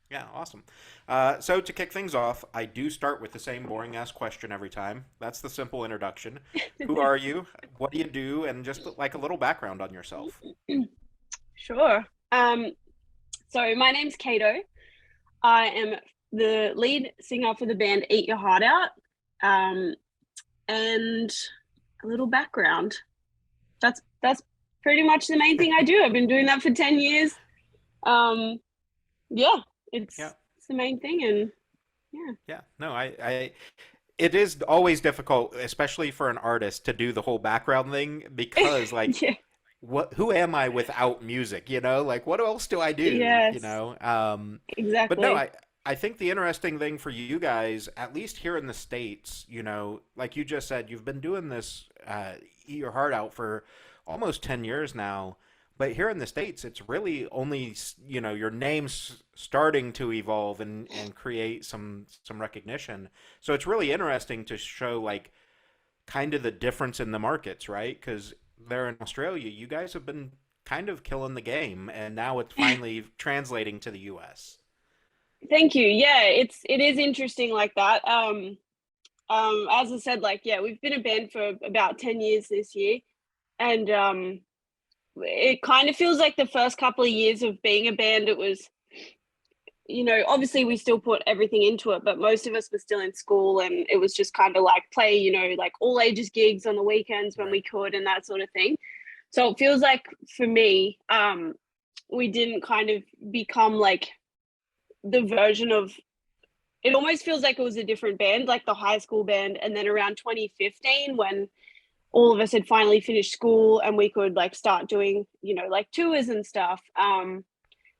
Yeah, awesome. So to kick things off, I do start with the same boring ass question every time. That's the simple introduction. Who are you? What do you do? And just like a little background on yourself. Sure. Um, so my name's Caito. I am the lead singer for the band Eat Your Heart Out. Um, and a little background. That's pretty much the main thing I do. I've been doing that for 10 years. Um, yeah, Yeah, it's the main thing and yeah. yeah. No, it is always difficult, especially for an artist, to do the whole background thing because, like, Yeah. who am I without music? Like, what else do I do? Yes, But no, exactly. I think the interesting thing for you guys, at least here in the States, like you just said, you've been doing this, eat your heart out for almost 10 years now. But here in the States, it's really only, your name's starting to evolve and create some recognition. So it's really interesting to show like kind of the difference in the markets, right? Because there in Australia, you guys have been kind of killing the game, and now it's finally translating to the US. Thank you. Yeah, it is interesting like that. As I said, like yeah, we've been a band for about 10 years this year. And it kind of feels like the first couple of years of being a band, it was, obviously we still put everything into it, but most of us were still in school and it was just kind of like play, like all ages gigs on the weekends when Right. we could and that sort of thing. So it feels like for me, we didn't kind of become like the version of it almost feels like it was a different band, like the high school band. And then around 2015, when all of us had finally finished school and we could like start doing, like tours and stuff,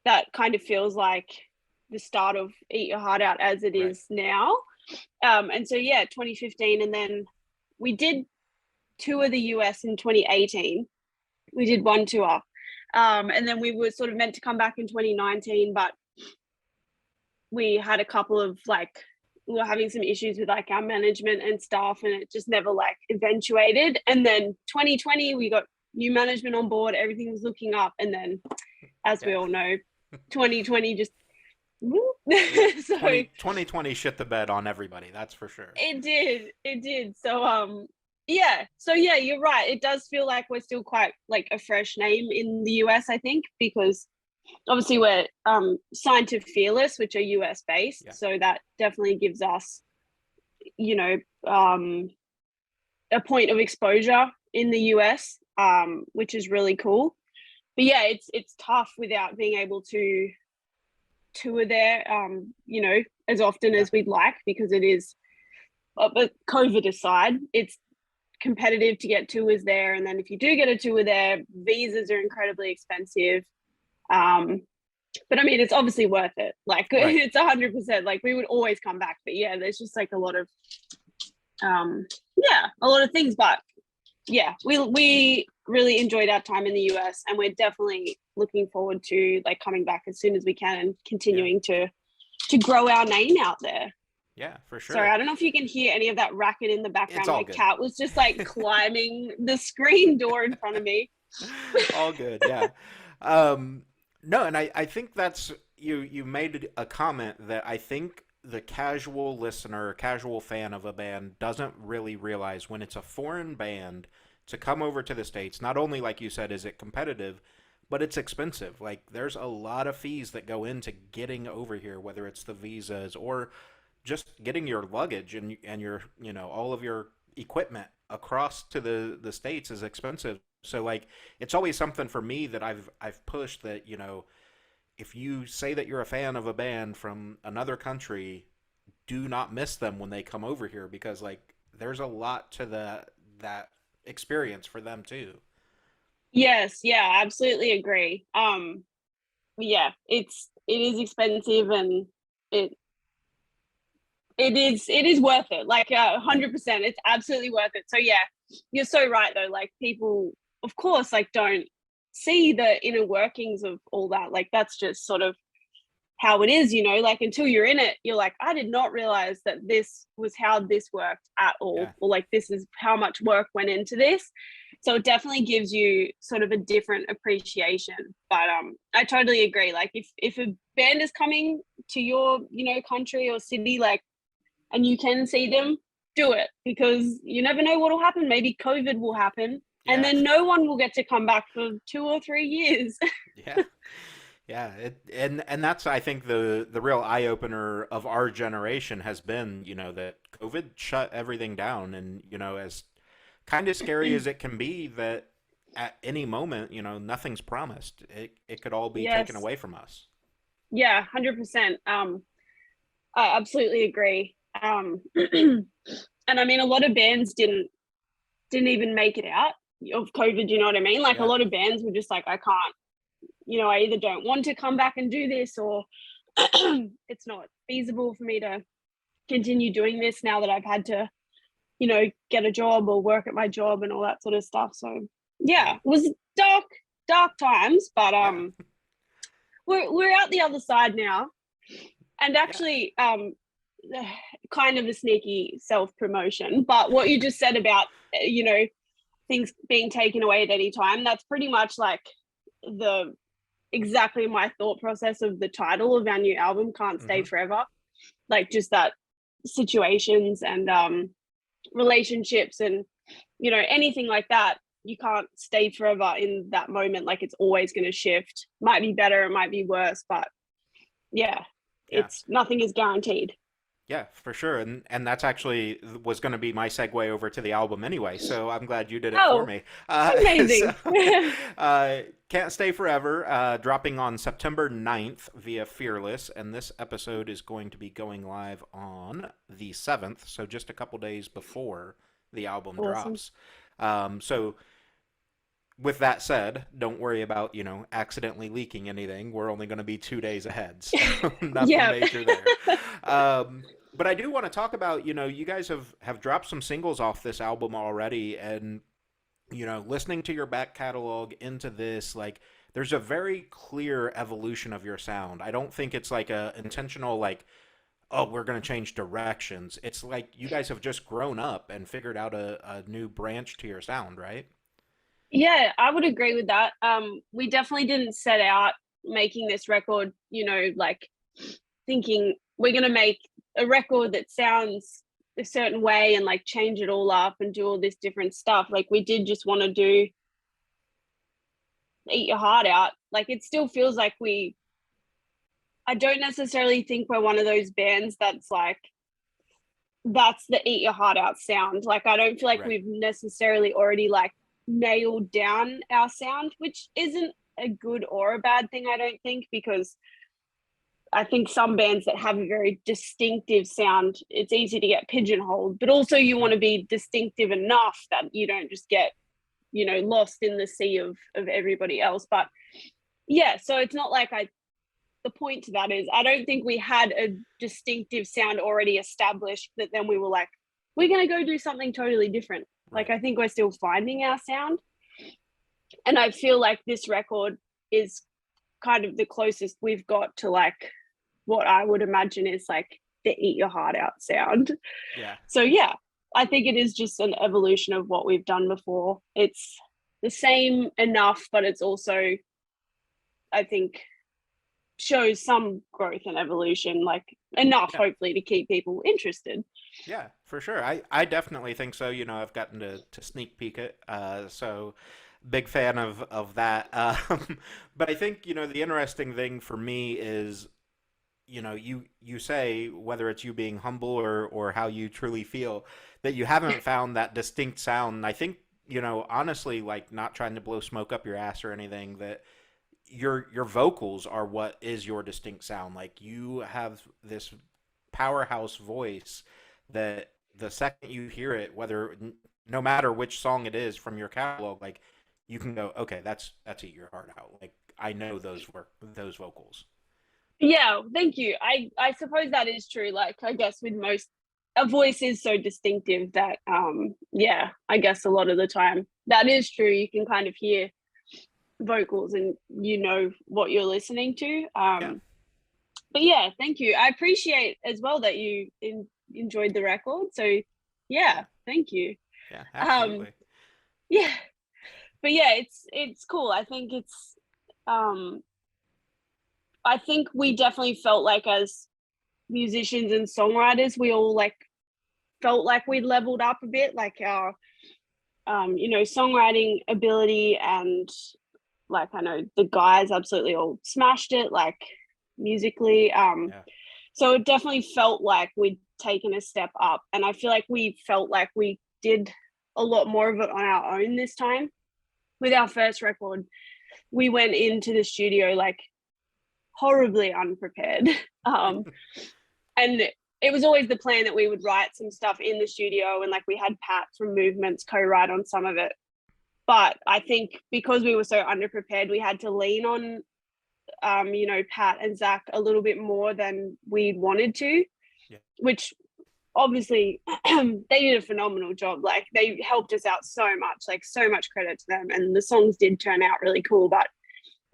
that kind of feels like the start of Eat Your Heart Out as it Right. is now. And so, yeah, 2015. And then we did tour the US in 2018. We did one tour. And then we were sort of meant to come back in 2019, but we had a couple of like we were having some issues with like our management and stuff and it just never like eventuated. And then 2020 we got new management on board, everything was looking up, and then as we Yeah. all know, 2020 just Yeah. so 2020 shit the bed on everybody, that's for sure. it did so yeah, you're right, it does feel like we're still quite like a fresh name in the US, I think, because obviously we're signed to Fearless, which are US based, Yeah. so that definitely gives us, you know, a point of exposure in the US, which is really cool. But yeah, it's tough without being able to tour there, as often Yeah. as we'd like, because it is. But COVID aside, it's competitive to get tours there, and then if you do get a tour there, visas are incredibly expensive. Um, but I mean, it's obviously worth it. Like Right. it's 100%. Like we would always come back. But yeah, there's just like a lot of yeah, a lot of things. But yeah, we really enjoyed our time in the US, and we're definitely looking forward to like coming back as soon as we can and Yeah. continuing to grow our name out there. Yeah, for Sorry, sure. I don't know if you can hear any of that racket in the It's background. all My good. cat was just like climbing the screen door in front of me. All good, yeah. Um, no, and I think that's you made a comment that I think the casual listener, casual fan of a band doesn't really realize when it's a foreign band to come over to the States, not only like you said, is it competitive, but it's expensive. Like there's a lot of fees that go into getting over here, whether it's the visas or just getting your luggage and your all of your equipment across to the states is expensive. So like it's always something for me that I've pushed that if you say that you're a fan of a band from another country, do not miss them when they come over here because like there's a lot to that experience for them too. Yes, yeah, absolutely agree. Yeah, it is expensive, and it it is worth it. Like 100%, it's absolutely worth it. So yeah, you're so right though. Like people, of course, like don't see the inner workings of all that. Like that's just sort of how it is, like until you're in it, you're like, I did not realize that this was how this worked at all, Yeah. or like this is how much work went into this. So it definitely gives you sort of a different appreciation. But I totally agree. Like if a band is coming to your, country or city, like, and you can see them, do it, because you never know what will happen. Maybe COVID will happen, and Yeah. then no one will get to come back for 2 or 3 years. Yeah. Yeah, and that's, I think, the real eye opener of our generation has been, that COVID shut everything down, and as kind of scary as it can be, that at any moment, nothing's promised. It could all be taken Yes. away from us. Yeah, 100%. I absolutely agree. And I mean, a lot of bands didn't even make it out of COVID. You know what I mean? Like a Yeah. lot of bands were just like, I can't. I either don't want to come back and do this, or it's not feasible for me to continue doing this now that I've had to, get a job or work at my job and all that sort of stuff. So Yeah. yeah, it was dark times, but Yeah. we're out the other side now. And Yeah. actually, kind of a sneaky self promotion, but what you just said about things being taken away at any time, that's pretty much like the exactly my thought process of the title of our new album, Can't Stay Hmm. Forever. Like just that situations and relationships and anything like that, you can't stay forever in that moment. Like it's always going to shift, might be better, it might be worse, but yeah, Yeah. it's nothing is guaranteed. Yeah, for sure. And that's actually was going to be my segue over to the album anyway. So I'm glad you did it for Oh, me. So, amazing. Can't Stay Forever, dropping on September 9th via Fearless. And this episode is going to be going live on the 7th. So just a couple days before the album Awesome. drops. So with that said, don't worry about, accidentally leaking anything. We're only going to be 2 days ahead. So nothing Yeah. major there. But I do want to talk about, you guys have dropped some singles off this album already, and listening to your back catalog into this, like, there's a very clear evolution of your sound. I don't think it's like a intentional, like, oh, we're going to change directions. It's like you guys have just grown up and figured out a new branch to your sound, right? Yeah, I would agree with that. We definitely didn't set out making this record, like thinking we're going to make a record that sounds a certain way and like change it all up and do all this different stuff. Like we did just want to do Eat Your Heart Out. Like it still feels like I don't necessarily think we're one of those bands that's like, that's the Eat Your Heart Out sound. Like I don't feel like Right. we've necessarily already like nailed down our sound, which isn't a good or a bad thing, I don't think, because I think some bands that have a very distinctive sound, it's easy to get pigeonholed, but also you Hmm. want to be distinctive enough that you don't just get, lost in the sea of everybody else. But yeah, so it's not like the point to that is I don't think we had a distinctive sound already established that then we were like, we're going to go do something totally different. Like Right. I think we're still finding our sound. And I feel like this record is kind of the closest we've got to like what I would imagine is like the Eat Your Heart Out sound. Yeah. So yeah, I think it is just an evolution of what we've done before. It's the same enough, but it's also, I think, shows some growth and evolution, like enough Yeah. hopefully to keep people interested. Yeah, for sure. I definitely think so. I've gotten to sneak peek it. So big fan of that. But I think, the interesting thing for me is, you say, whether it's you being humble or how you truly feel, that you haven't found that distinct sound. And I think, honestly, like, not trying to blow smoke up your ass or anything, that your vocals are what is your distinct sound. Like, you have this powerhouse voice that the second you hear it, no matter which song it is from your catalog, like, you can go, okay, that's Eat Your Heart Out. Like, I know those vocals. Yeah, thank you. I suppose that is true. Like I guess with most, a voice is so distinctive that yeah, I guess a lot of the time that is true. You can kind of hear vocals and what you're listening to. Yeah, But yeah, thank you. I appreciate as well that you enjoyed the record. So yeah, yeah, thank you. yeah, Um absolutely. yeah. but yeah, it's cool. Um I think we definitely felt like as musicians and songwriters, we all like felt like we'd leveled up a bit, like our songwriting ability, and like I know the guys absolutely all smashed it, like musically. Yeah. So it definitely felt like we'd taken a step up, and I feel like we felt like we did a lot more of it on our own this time. With our first record, we went into the studio like horribly unprepared. And it was always the plan that we would write some stuff in the studio, and like we had Pat from Movements co-write on some of it. But I think because we were so underprepared, we had to lean on Pat and Zach a little bit more than we wanted to, Yeah. which obviously they did a phenomenal job. Like they helped us out so much, like so much credit to them, and the songs did turn out really cool. But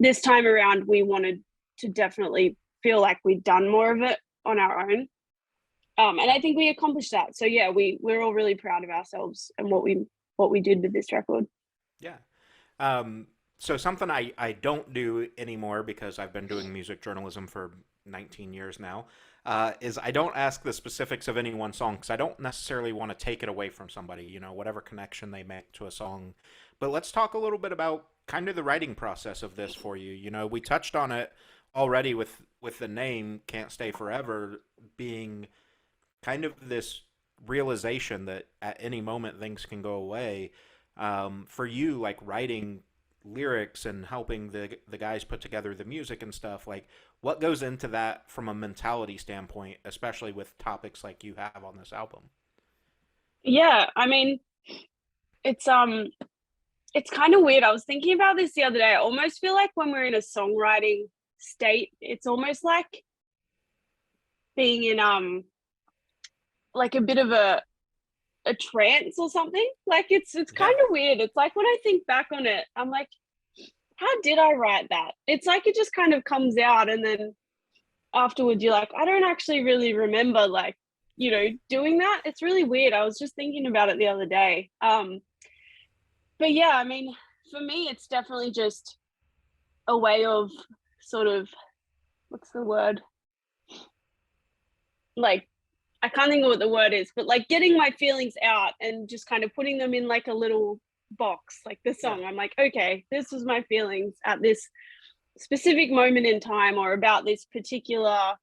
this time around we wanted to definitely feel like we'd done more of it on our own. And I think we accomplished that. So yeah, we're all really proud of ourselves and what we did with this record. Yeah. So something I don't do anymore because I've been doing music journalism for 19 years now, is I don't ask the specifics of any one song because I don't necessarily want to take it away from somebody, whatever connection they make to a song. But let's talk a little bit about kind of the writing process of this for you. We touched on it already with the name Can't Stay Forever being kind of this realization that at any moment things can go away. For you, like writing lyrics and helping the guys put together the music and stuff, like what goes into that from a mentality standpoint, especially with topics like you have on this album? Yeah, I mean, it's it's kind of weird. I was thinking about this the other day. I almost feel like when we're in a songwriting state, it's almost like being in like a bit of a trance or something. Like it's Yeah. kind of weird. It's like when I think back on it, I'm like, how did I write that? It's like it just kind of comes out, and then afterwards you're like, I don't actually really remember like, doing that. It's really weird. I was just thinking about it the other day. But yeah, I mean, for me it's definitely just a way of sort of, what's the word? Like, I can't think of what the word is, but like getting my feelings out and just kind of putting them in like a little box, like the Yeah. song. I'm like, okay, this was my feelings at this specific moment in time, or about this particular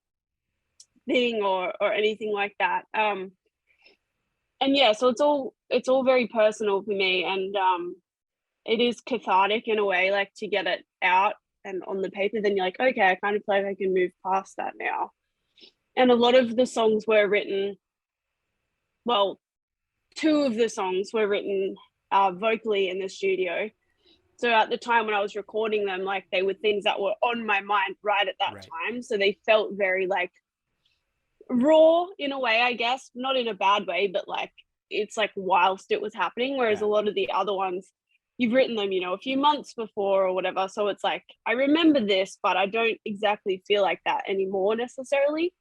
thing, or anything like that. And yeah, so it's all very personal for me, and it is cathartic in a way, like to get it out and on the paper. Then you're like, okay, I kind of feel like I can move past that now. And a lot of the songs were written, well, two of the songs were written vocally in the studio. So at the time when I was recording them, like they were things that were on my mind right at that Right. time. So they felt very like raw in a way, I guess, not in a bad way, but like it's like whilst it was happening. Whereas Yeah. a lot of the other ones, you've written them, a few months before or whatever. So it's like, I remember this, but I don't exactly feel like that anymore necessarily.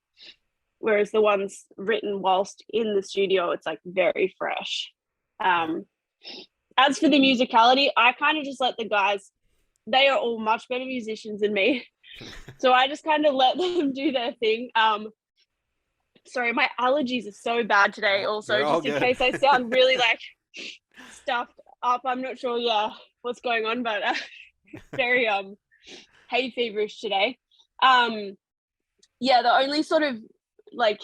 Whereas the ones written whilst in the studio, it's like very fresh. Yeah. Um, as for the musicality, I kind of just let the guys, they are all much better musicians than me. So I just kind of let them do their thing. Sorry, my allergies are so bad today, also, You're all just in good. case I sound really like stuffed up. I'm not sure, yeah, what's going on, but very hay feverish today. Yeah, the only sort of like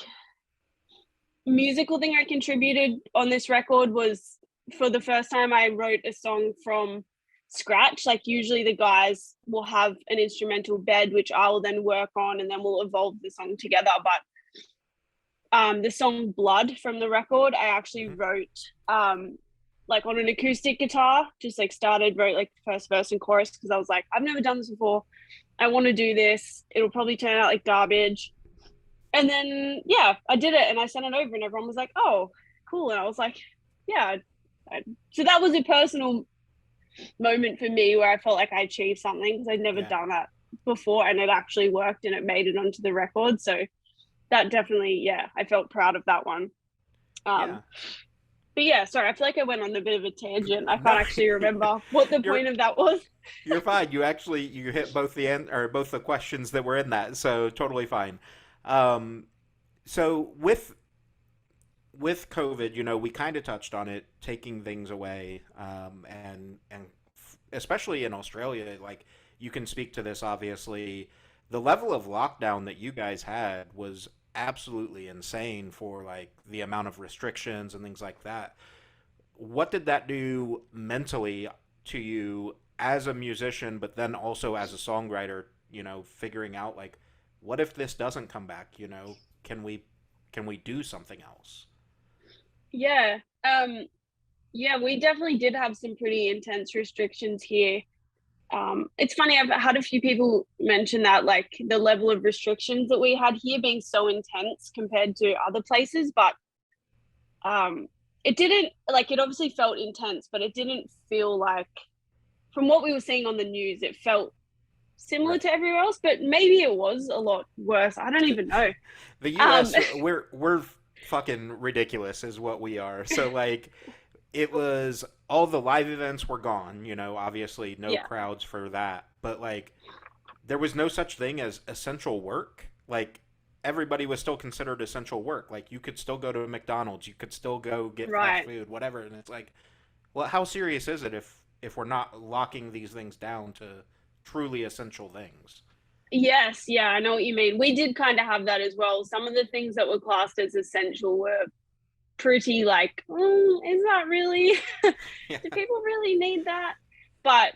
musical thing I contributed on this record was, for the first time I wrote a song from scratch. Like usually the guys will have an instrumental bed which I will then work on, and then we'll evolve the song together. But the song Blood from the record I actually Mhm. wrote like on an acoustic guitar. Just like wrote like the first verse and chorus, because I was like, I've never done this before, I want to do this, it'll probably turn out like garbage. And then yeah, I did it and I sent it over, and everyone was like, oh cool. And I was like, yeah. So that was a personal moment for me where I felt like I achieved something, because I'd never Yeah. done that before, and it actually worked and it made it onto the record. So that definitely, yeah, I felt proud of that one. Yeah. um yeah, sorry, I feel like I went on a bit of a tangent. I No, can't actually remember what the you're point of that was. you're fine. You hit both or both the questions that were in that, so totally fine. Um, so with COVID, we kind of touched on it, taking things away, and especially in Australia, like you can speak to this. Obviously, the level of lockdown that you guys had was absolutely insane for like the amount of restrictions and things like that. What did that do mentally to you as a musician, but then also as a songwriter? Figuring out like, what if this doesn't come back? Can we do something else? Yeah. Yeah, we definitely did have some pretty intense restrictions here. It's funny, I've had a few people mention that, like the level of restrictions that we had here being so intense compared to other places, but it didn't, like, it obviously felt intense, but it didn't feel like, from what we were seeing on the news, it felt similar Right. to everywhere else, but maybe it was a lot worse. I don't even know. The Um, U.S. we're fucking ridiculous, is what we are. So like, it was all the live events were gone. Obviously no yeah, crowds for that, but like there was no such thing as essential work. Like everybody was still considered essential work. Like you could still go to McDonald's, you could still go get fast right. food, whatever. And it's like, well, how serious is it if we're not locking these things down to truly essential things? Yes, yeah, I know what you mean. We did kind of have that as well. Some of the things that were classed as essential were pretty like, is that really? Yeah. Do people really need that? But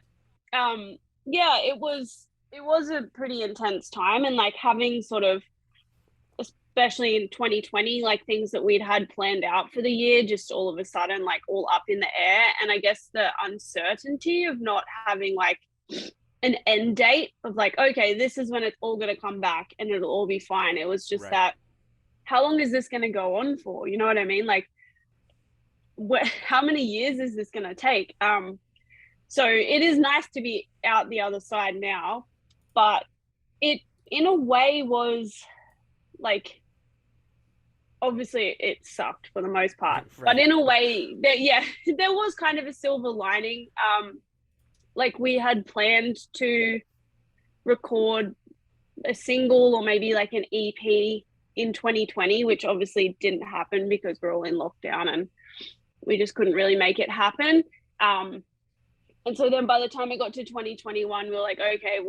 yeah, it was a pretty intense time, and like having sort of, especially in 2020, like things that we'd had planned out for the year just all of a sudden like all up in the air. And I guess the uncertainty of not having like an end date of like, okay, this is when it's all going to come back and it'll all be fine. It was just Right. that, how long is this going to go on for? You know what I mean? Like, how many years is this going to take? So it is nice to be out the other side now, but it in a way was like, obviously it sucked for the most part, but Right. in a way that, yeah, there was kind of a silver lining. Like we had planned to record a single or maybe like an EP in 2020, which obviously didn't happen because we're all in lockdown and we just couldn't really make it happen. Um, and so then by the time it got to 2021, we are like, okay,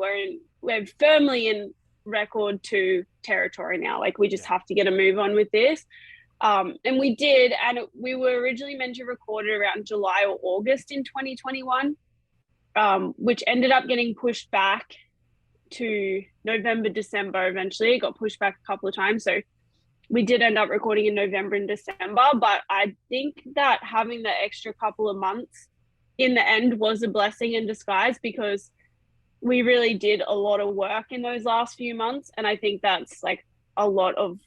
we're firmly in record two territory now. Like we just Yeah. have to get a move on with this. And we did, and we were originally meant to record it around July or August in 2021, which ended up getting pushed back to November, December. Eventually, it got pushed back a couple of times. So we did end up recording in November and December. But I think that having the extra couple of months in the end was a blessing in disguise, because we really did a lot of work in those last few months. And I think that's like a lot of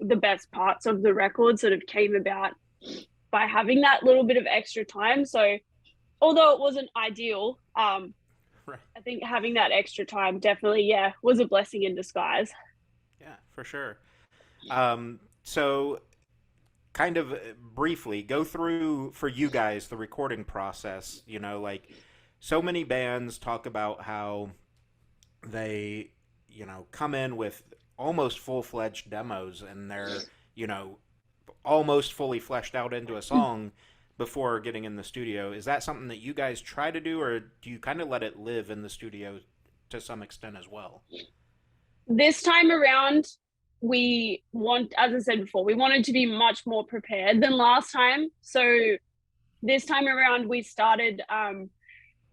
the best parts of the record sort of came about by having that little bit of extra time. So although it wasn't ideal, Right. I think having that extra time definitely, yeah, was a blessing in disguise. Yeah, for sure. So kind of briefly go through for you guys the recording process. Like so many bands talk about how they come in with almost full-fledged demos, and they're you know almost fully fleshed out into a song before getting in the studio. Is that something that you guys try to do, or do you kind of let it live in the studio to some extent as well? This time around, as I said before, we wanted to be much more prepared than last time. So this time around, we started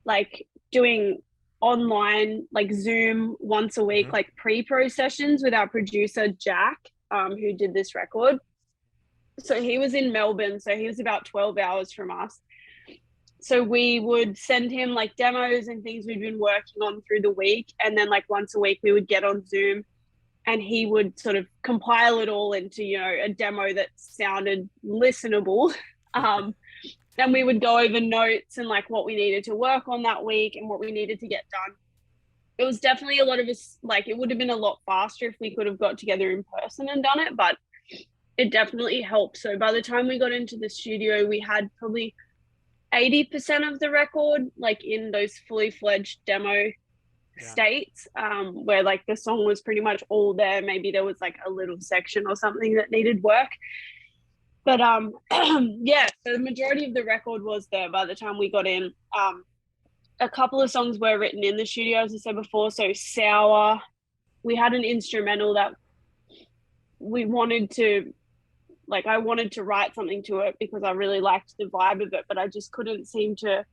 like doing online, like Zoom once a week, Hmm. like pre-pro sessions with our producer Jack, who did this record. So he was in Melbourne, so he was about 12 hours from us. So we would send him like demos and things we'd been working on through the week, and then like once a week we would get on Zoom and he would sort of compile it all into, a demo that sounded listenable. um, and we would go over notes and like what we needed to work on that week and what we needed to get done. It was definitely a lot of us, like it would have been a lot faster if we could have got together in person and done it, but it definitely helped. So by the time we got into the studio, we had probably 80% of the record like in those fully fledged demo Yeah. states, where like the song was pretty much all there. Maybe there was like a little section or something that needed work. But yeah, so the majority of the record was there by the time we got in. A couple of songs were written in the studio, as I said before. So Sour, we had an instrumental that we wanted to, like, I wanted to write something to it because I really liked the vibe of it, but I just couldn't seem to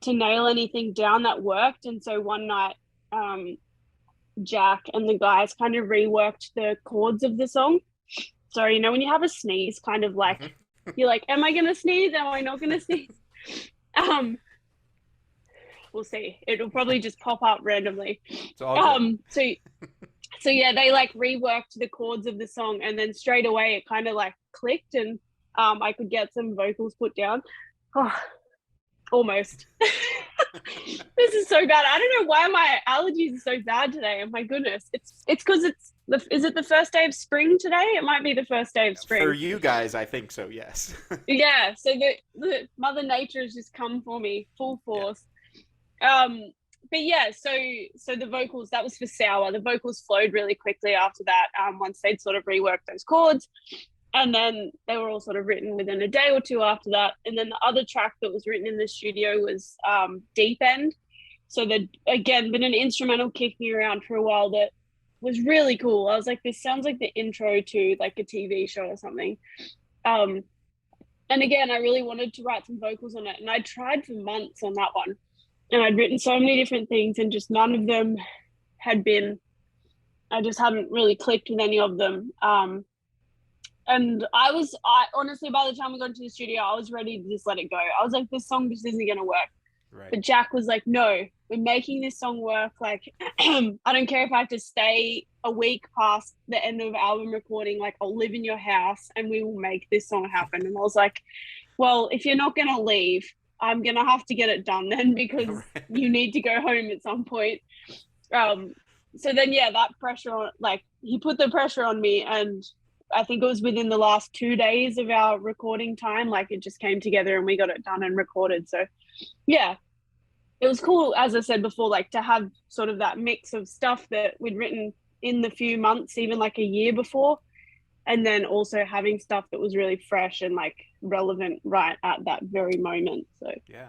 nail anything down that worked. And so one night, Jack and the guys kind of reworked the chords of the song. So, you know, when you have a sneeze, kind of like, you're like, am I going to sneeze? Am I not going to sneeze? We'll see. It'll probably just pop up randomly. It's all good. So yeah, they like reworked the chords of the song, and then straight away it kind of like clicked, and I could get some vocals put down. Oh, almost. This is so bad. I don't know why my allergies are so bad today. Oh my goodness. It's because is it the first day of spring today? It might be the first day of spring. For you guys, I think so, yes. Yeah, so the Mother Nature has just come for me full force. But yeah, so the vocals, that was for Sour. The vocals flowed really quickly after that, once they'd sort of reworked those chords. And then they were all sort of written within a day or two after that. And then the other track that was written in the studio was Deep End. So there'd, again, been an instrumental kicking around for a while that was really cool. I was like, this sounds like the intro to like a TV show or something. And again, I really wanted to write some vocals on it. And I tried for months on that one. And I'd written so many different things, and just none of them had been, I just hadn't really clicked with any of them. And I honestly, by the time we got into the studio, I was ready to just let it go. I was like, this song just isn't going to work. Right. But Jack was like, no, we're making this song work. Like, I don't care if I have to stay a week past the end of album recording, like I'll live in your house and we will make this song happen. And I was like, well, if you're not going to leave, I'm going to have to get it done then, because you need to go home at some point. So then, yeah, that pressure on, like, he put the pressure on me, and I think it was within the last 2 days of our recording time, like it just came together and we got it done and recorded. So yeah, it was cool, as I said before, like to have sort of that mix of stuff that we'd written in the few months, even like a year before, and then also having stuff that was really fresh and like relevant right at that very moment. So yeah.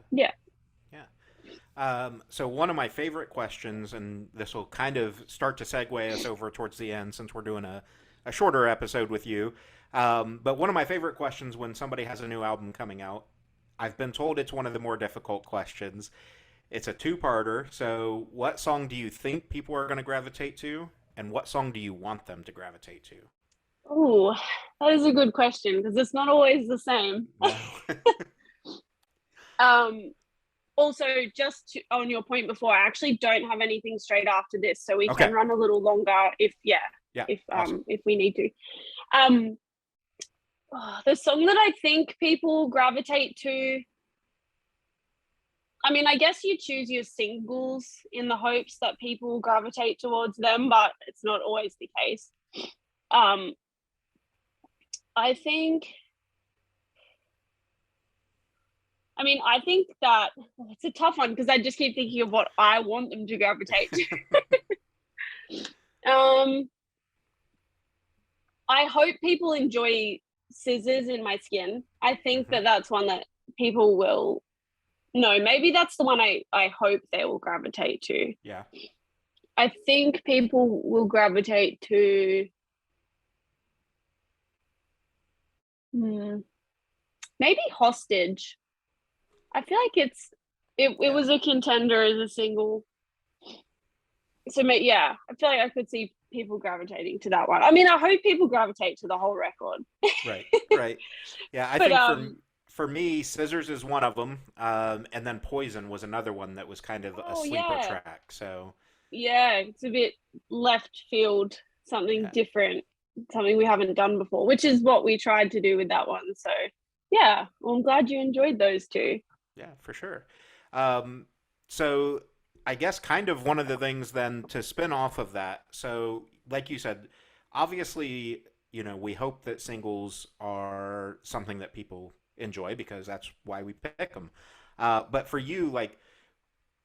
So one of my favorite questions, and this will kind of start to segue us over towards the end since we're doing a shorter episode with you. But one of my favorite questions when somebody has a new album coming out, I've been told it's one of the more difficult questions. It's a two-parter. So what song do you think people are going to gravitate to? And what song do you want them to gravitate to? Oh, that is a good question, because it's not always the same. No. Also, just on your point before, I actually don't have anything straight after this, so we can run a little longer if awesome. If we need to. The song that I think people gravitate to, I mean, I guess you choose your singles in the hopes that people gravitate towards them, but it's not always the case. I think that it's a tough one, because I just keep thinking of what I want them to gravitate to. I hope people enjoy Scissors in My Skin. I think that that's one that people will. No, maybe that's the one I hope they will gravitate to. Yeah. I think people will gravitate to maybe Hostage. I feel like it was a contender as a single. So yeah, I feel like I could see people gravitating to that one. I mean, I hope people gravitate to the whole record. Right. Yeah, I think for me, Scissors is one of them, and then Poison was another one that was kind of a sleeper track. So yeah, it's a bit left field, something different, something we haven't done before, which is what we tried to do with that one. So yeah, well, I'm glad you enjoyed those two. Yeah, for sure. So I guess kind of one of the things then to spin off of that. So like you said, obviously we hope that singles are something that people enjoy because that's why we pick them. But for you, like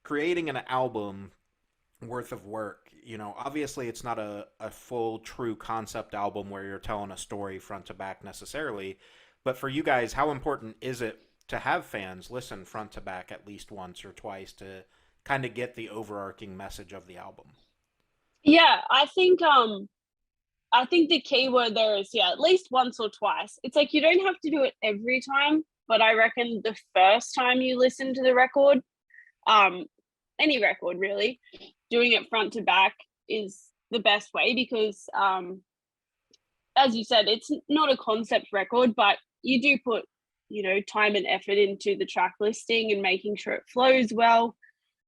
creating an album worth of work, obviously it's not a full true concept album where you're telling a story front to back necessarily. But for you guys, how important is it to have fans listen front to back at least once or twice to kind of get the overarching message of the album? Yeah, I think the key word there is, yeah, at least once or twice. It's like you don't have to do it every time, but I reckon the first time you listen to the record, um, any record really, doing it front to back is the best way because, as you said, it's not a concept record, but you do put, time and effort into the track listing and making sure it flows well,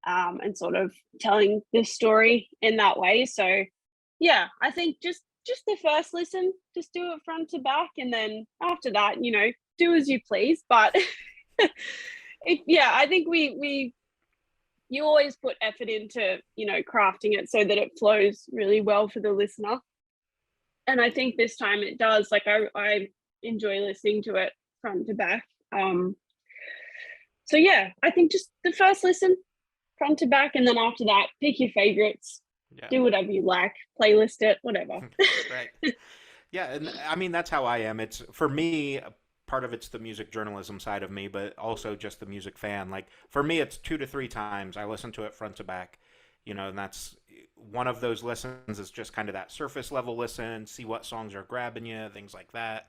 and sort of telling the story in that way. So, yeah, I think just the first listen, just do it front to back, and then after that, do as you please. But yeah, I think we you always put effort into crafting it so that it flows really well for the listener, and I think this time it does. Like I enjoy listening to it front to back. So yeah, I think just the first listen, front to back, and then after that, pick your favorites, Yeah. do whatever you like, playlist it, whatever. Right. Yeah, and I mean that's how I am. It's for me, part of it's the music journalism side of me, but also just the music fan. Like for me, it's 2 to 3 times I listen to it front to back. And that's one of those listens is just kind of that surface level listen, see what songs are grabbing you, things like that.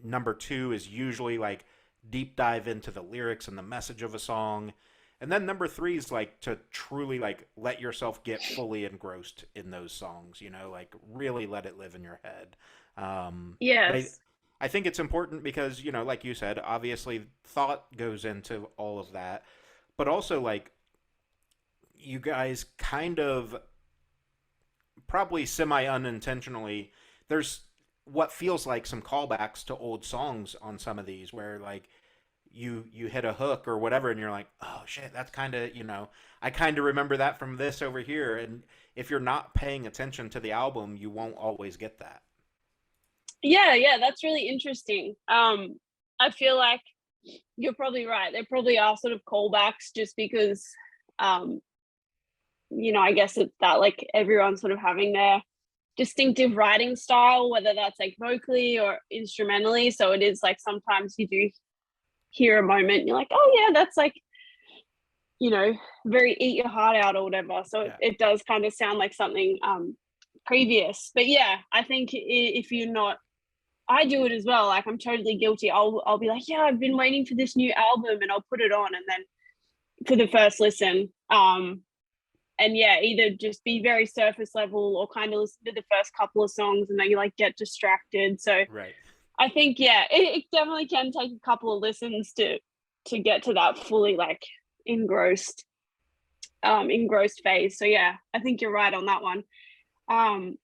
Number two is usually like deep dive into the lyrics and the message of a song. And then number three is like to truly like let yourself get fully engrossed in those songs, like really let it live in your head. But Yes. I think it's important because, like you said, obviously thought goes into all of that. But also like you guys kind of probably semi unintentionally, there's what feels like some callbacks to old songs on some of these where like you hit a hook or whatever and you're like, oh shit, that's kind of, I kind of remember that from this over here. And if you're not paying attention to the album, you won't always get that. Yeah, that's really interesting. I feel like you're probably right. There probably are sort of callbacks just because, um, I guess it's that like everyone's sort of having their distinctive writing style, whether that's like vocally or instrumentally. So it is like sometimes you do hear a moment and you're like, oh yeah, that's like, very eat your heart out or whatever. So Yeah. it does kind of sound like something previous. But yeah, I think if you're not, I do it as well. Like I'm totally guilty. I'll be like, yeah, I've been waiting for this new album, and I'll put it on, and then for the first listen, and yeah, either just be very surface level or kind of listen to the first couple of songs, and then you like get distracted. So Right. I think yeah, it definitely can take a couple of listens to get to that fully like engrossed engrossed phase. So yeah, I think you're right on that one. Um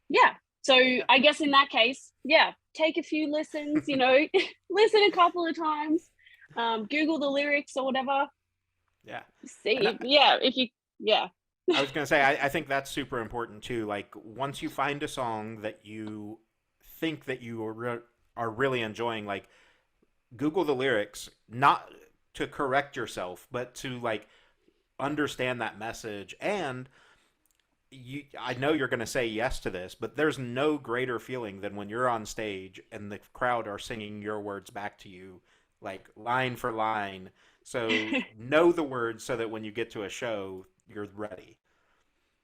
yeah. So Yeah. I guess in that case, yeah, take a few listens, listen a couple of times, Google the lyrics or whatever. Yeah. And See, yeah, if you, yeah, I was going to say, I think that's super important too. Like, once you find a song that you think that you are really enjoying, like, Google the lyrics, not to correct yourself, but to, like, understand that message. And I know you're going to say yes to this, but there's no greater feeling than when you're on stage and the crowd are singing your words back to you, like, line for line. So, know the words so that when you get to a show, you're ready.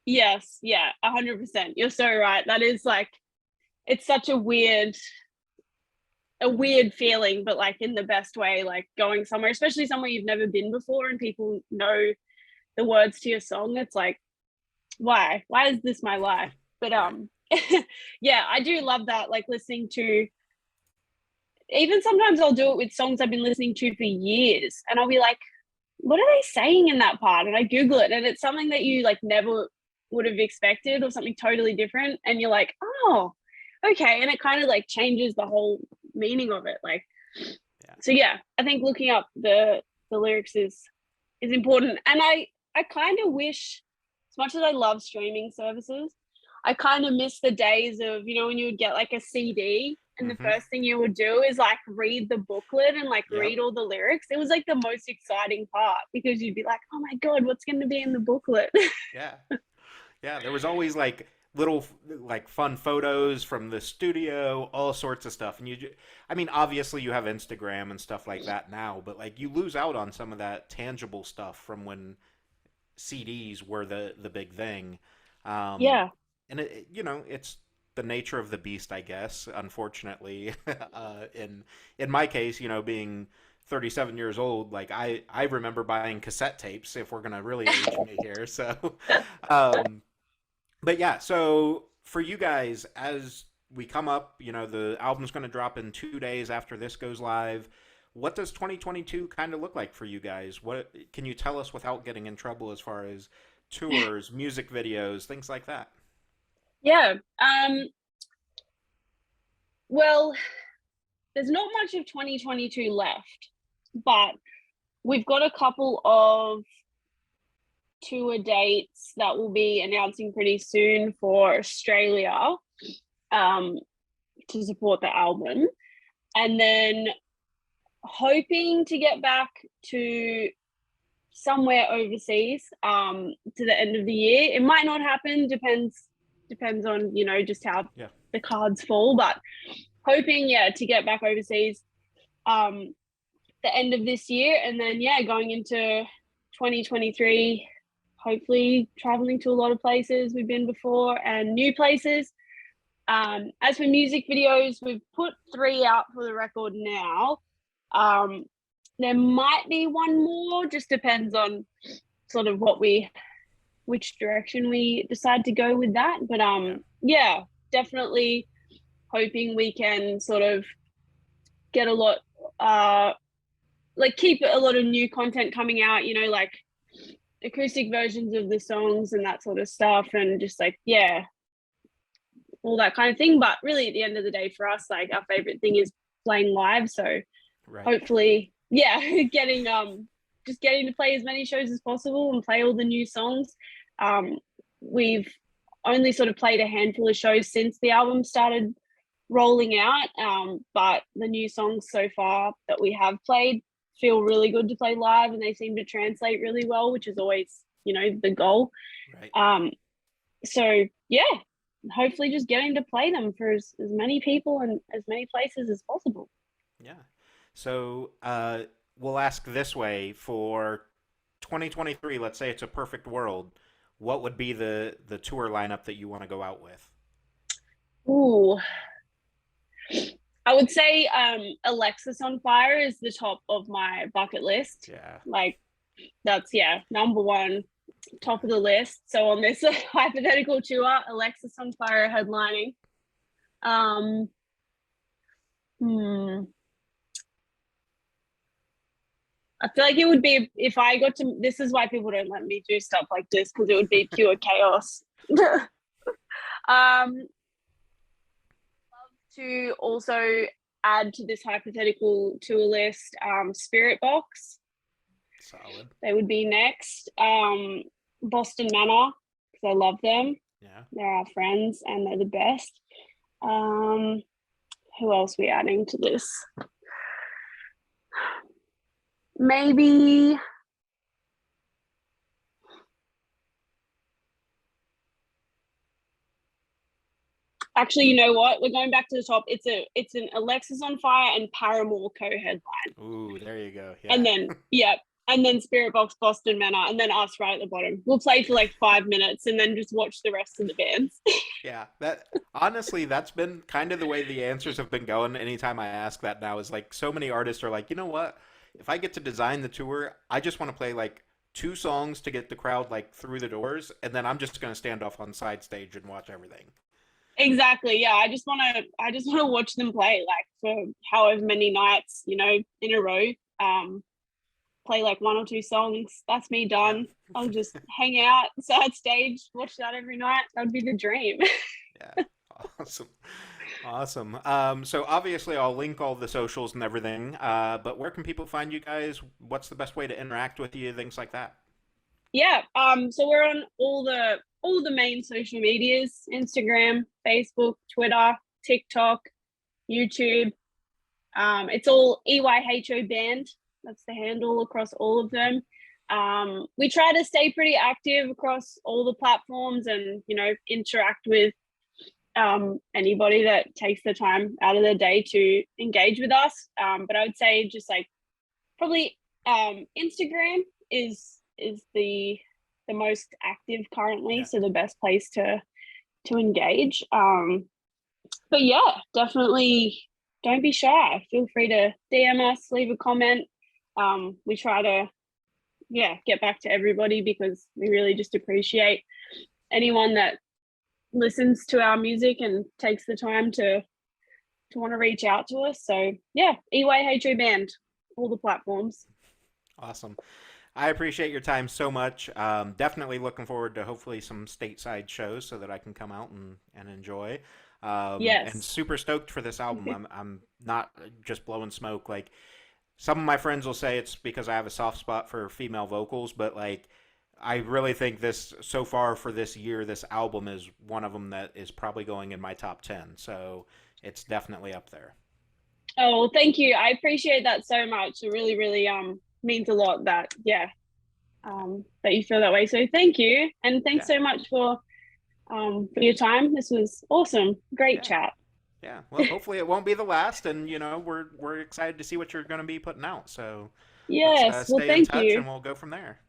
yes, yeah, 100%. You're so right. That is like, it's such a weird feeling, but like in the best way, like going somewhere, especially somewhere you've never been before and people know the words to your song. It's like, why is this my life? But Right. yeah, I do love that, like listening to, even sometimes I'll do it with songs I've been listening to for years and I'll be like, what are they saying in that part? And I Google it and it's something that you like never would have expected or something totally different. And you're like, oh, okay. And it kind of like changes the whole meaning of it. Like, Yeah. so yeah, I think looking up the lyrics is important. And I kind of wish, as much as I love streaming services, I kind of miss the days of, when you would get like a CD and the Mm-hmm. first thing you would do is like read the booklet and like Yep. read all the lyrics. It was like the most exciting part because you'd be like, oh my God, what's going to be in the booklet? Yeah. Yeah, there was always like little like fun photos from the studio, all sorts of stuff. And I mean, obviously you have Instagram and stuff like that now, but like you lose out on some of that tangible stuff from when CDs were the big thing. Um, Yeah. and it's the nature of the beast, I guess. Unfortunately, in my case, being 37 years old, like I remember buying cassette tapes. If we're gonna really age me here, so um, but yeah, so for you guys, as we come up, the album's going to drop in 2 days after this goes live. What does 2022 kind of look like for you guys? What can you tell us without getting in trouble as far as tours, music videos, things like that? Yeah. Well, there's not much of 2022 left, but we've got a couple of tour dates that we'll be announcing pretty soon for Australia, to support the album. And then hoping to get back to somewhere overseas to the end of the year. It might not happen, depends on, just how Yeah. the cards fall, but hoping, to get back overseas the end of this year, and then going into 2023, hopefully traveling to a lot of places we've been before and new places. As for music videos, we've put 3 out for the record now. There might be one more, just depends on sort of which direction we decide to go with that. But definitely hoping we can sort of get a lot, like keep a lot of new content coming out, like acoustic versions of the songs and that sort of stuff, and just like, all that kind of thing. But really at the end of the day for us, like our favorite thing is playing live. So Right. hopefully, getting just getting to play as many shows as possible and play all the new songs. We've only sort of played a handful of shows since the album started rolling out, but the new songs so far that we have played feel really good to play live, and they seem to translate really well, which is always, the goal. Right. So hopefully just getting to play them for as many people and as many places as possible. Yeah. So we'll ask this way: for 2023, let's say it's a perfect world, what would be the tour lineup that you want to go out with? Ooh, I would say Alexis on Fire is the top of my bucket list. Yeah. Like that's number one, top of the list. So on this hypothetical tour, Alexis on Fire headlining. I feel like it would be, if I got to, this is why people don't let me do stuff like this, because it would be pure chaos. Love to also add to this hypothetical tour list Spirit Box. Solid. They would be next. Boston Manor, because I love them. Yeah. They're our friends and they're the best. Who else are we adding to this? Maybe actually, you know what? We're going back to the top. It's an Alexis on Fire and Paramore co-headline. Ooh, there you go. Yeah. And then and then Spirit Box, Boston Manor, and then us right at the bottom. We'll play for like 5 minutes and then just watch the rest of the bands. Yeah, that honestly, that's been kind of the way the answers have been going. Anytime I ask that now, is like so many artists are like, you know what? If I get to design the tour, I just want to play like 2 songs to get the crowd like through the doors, and then I'm just gonna stand off on side stage and watch everything. Exactly. Yeah. I just wanna watch them play like for however many nights, in a row. Play like 1 or 2 songs. That's me done. I'll just hang out side stage, watch that every night. That'd be the dream. Yeah, awesome, awesome. So obviously I'll link all the socials and everything. But where can people find you guys? What's the best way to interact with you? Things like that. Yeah. So we're on all the all the main social medias: Instagram, Facebook, Twitter, TikTok, YouTube. It's all EYHO Band. That's the handle across all of them. We try to stay pretty active across all the platforms and, interact with anybody that takes the time out of their day to engage with us. But I would say just like probably Instagram is the most active currently, Yeah. so the best place to engage. But yeah, definitely don't be shy. Feel free to DM us, leave a comment. We try to get back to everybody because we really just appreciate anyone that listens to our music and takes the time to want to reach out to us. So yeah, EYHO Band, all the platforms. Awesome. I appreciate your time so much. Definitely looking forward to hopefully some stateside shows so that I can come out and enjoy. And Yes. super stoked for this album. I'm not just blowing smoke. Like some of my friends will say it's because I have a soft spot for female vocals, but like I really think this so far for this year, this album is one of them that is probably going in my top 10. So it's definitely up there. Oh, well, thank you. I appreciate that so much. It really, really means a lot that that you feel that way. So thank you. And thanks Yeah. so much for your time. This was awesome. Great Yeah. chat. Yeah. Well, hopefully it won't be the last, and we're excited to see what you're going to be putting out. So let's Yes. Well, stay in thank touch, you. and we'll go from there.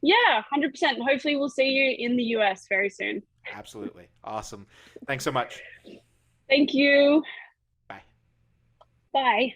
Yeah, 100%. Hopefully we'll see you in the US very soon. Absolutely. Awesome. Thanks so much. Thank you. Bye. Bye.